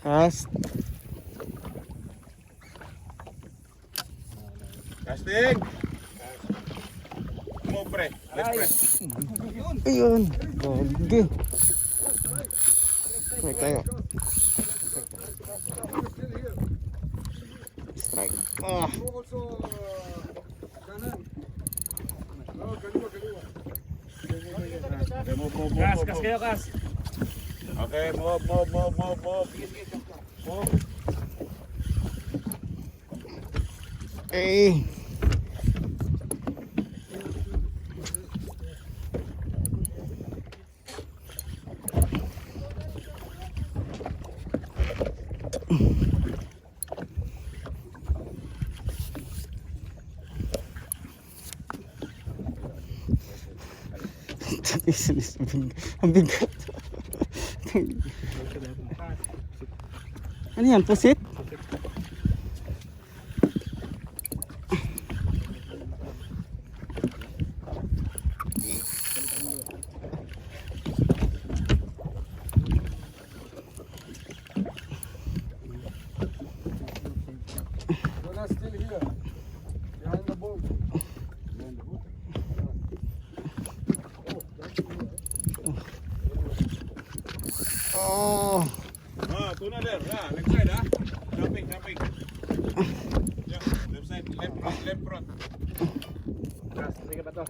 Cast. Casting. Mo pre. Let's pre. Ayun. Gogi. Strike tayo. Strike. Ah. Kas kayo kas. Okay, move. Move. Eh. Ang bigat. Ano yan? Pusit? Still here, behind the boat. Oh. Tuna there. Yeah, left side Jumping. Yeah, left side, left front. Kas, sige ba to?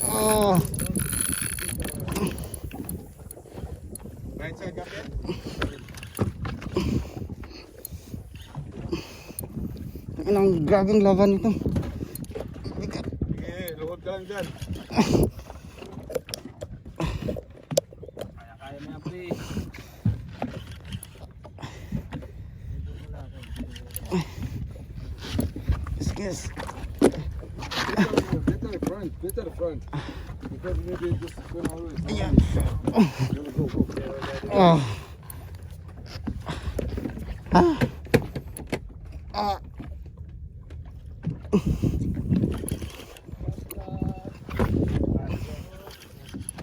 Oh. Right side, Captain. Anong gaging laban ito? Sige, luhod ka lang dyan. Kaya mo yan, pre. Excuse. Better front. Because maybe just going always. Ayan. Go. Oh. Ah. Ah.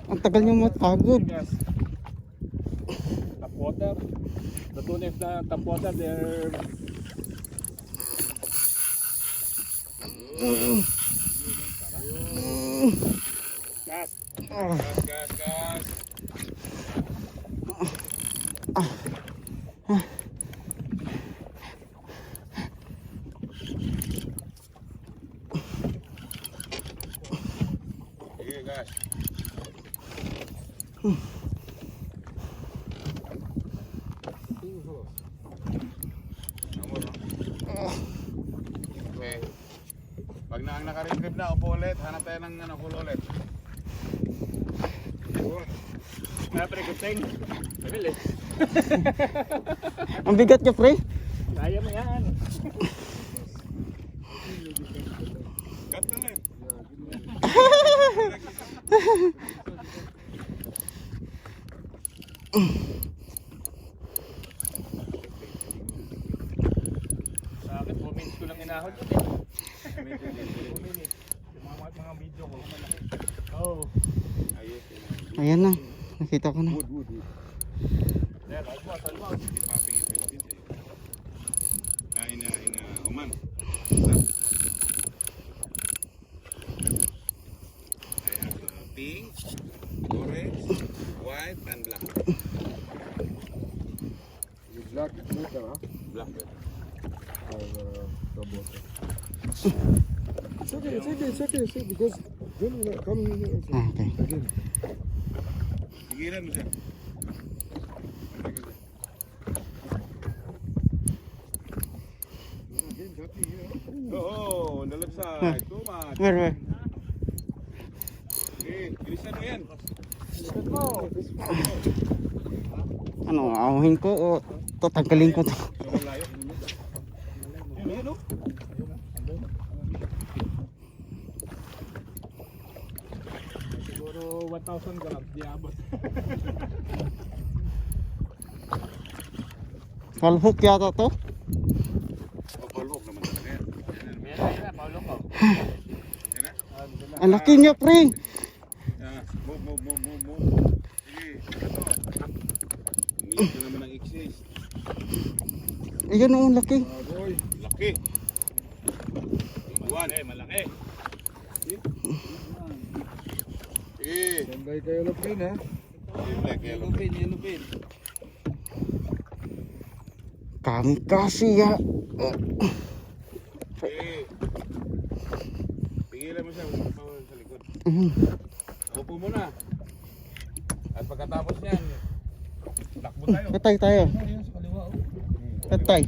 Ang tagal niyo matagod. Yes. Tap water. The tuna is the tap water. They're... Gas. Gas. Sige, gas. Okay. Pag na ang naka-retrieve na, upo ulit. Hanap tayo ng kulo ulit. Kaya pre, kuting. Mabilis. Ang bigat niya, pre. Kaya mo yan. Cut na lang. Sa akin, 4 minutes ko lang inahod yun eh. 4 minutes. Yung mga video ko, malaki. Oh. Ayan na. Nakita ko na. Wood. There, salwa. Hindi papingin-pingin eh. Ina Oman. I have pink, orange, white, and black. With black better, huh? Black better. The water. It's okay, because then when I come in here, Ah, okay. again. Pigilan mo siya. Oo, on the left side. Too much. Where? Okay, bilisan mo yan. Ano, ahuhin ko o tatanggalin ko to? Sobrang layo. Yun, oh. Siguro 1,000 grams, di abot. Kalhook yata to? Palhok naman talaga yan. Yan, palhok ko. Yan na. Ang laki niya, pre. Move. Sige, ito. Umiyak na naman ang exist. Ayun oh, laki. Baboy. Laki. Buwan. Malaki. Sambay kayo lupin ha. Lupin. Kami kasi ya. Pigilan mo siya. Huwag mo sa likod. Mhm. Upo muna. At pagkatapos niyan, takbo tayo. Tatay tayo. Tatay.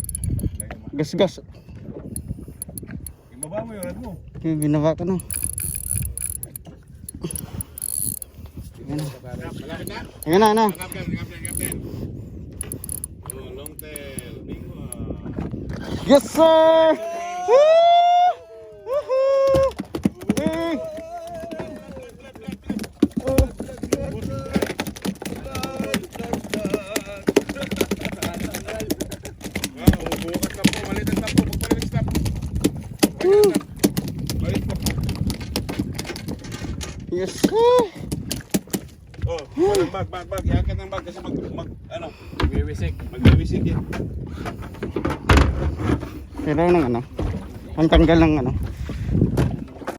Gas. Ibaba mo yung rad mo. Okay, binaba ko na. Malapit na. Ayan na. Kapten. Oh, long tail. Bingo. Yes sir! Woo! Woohoo! Eh. Bukas na po. Malit ang tapo. Magpalit stop. Malit stop. Yes sir! Oh, walang bag. Iangkat ng bag kasi magwiwisik yan. Pero nang ano, ang tanggal ng ano,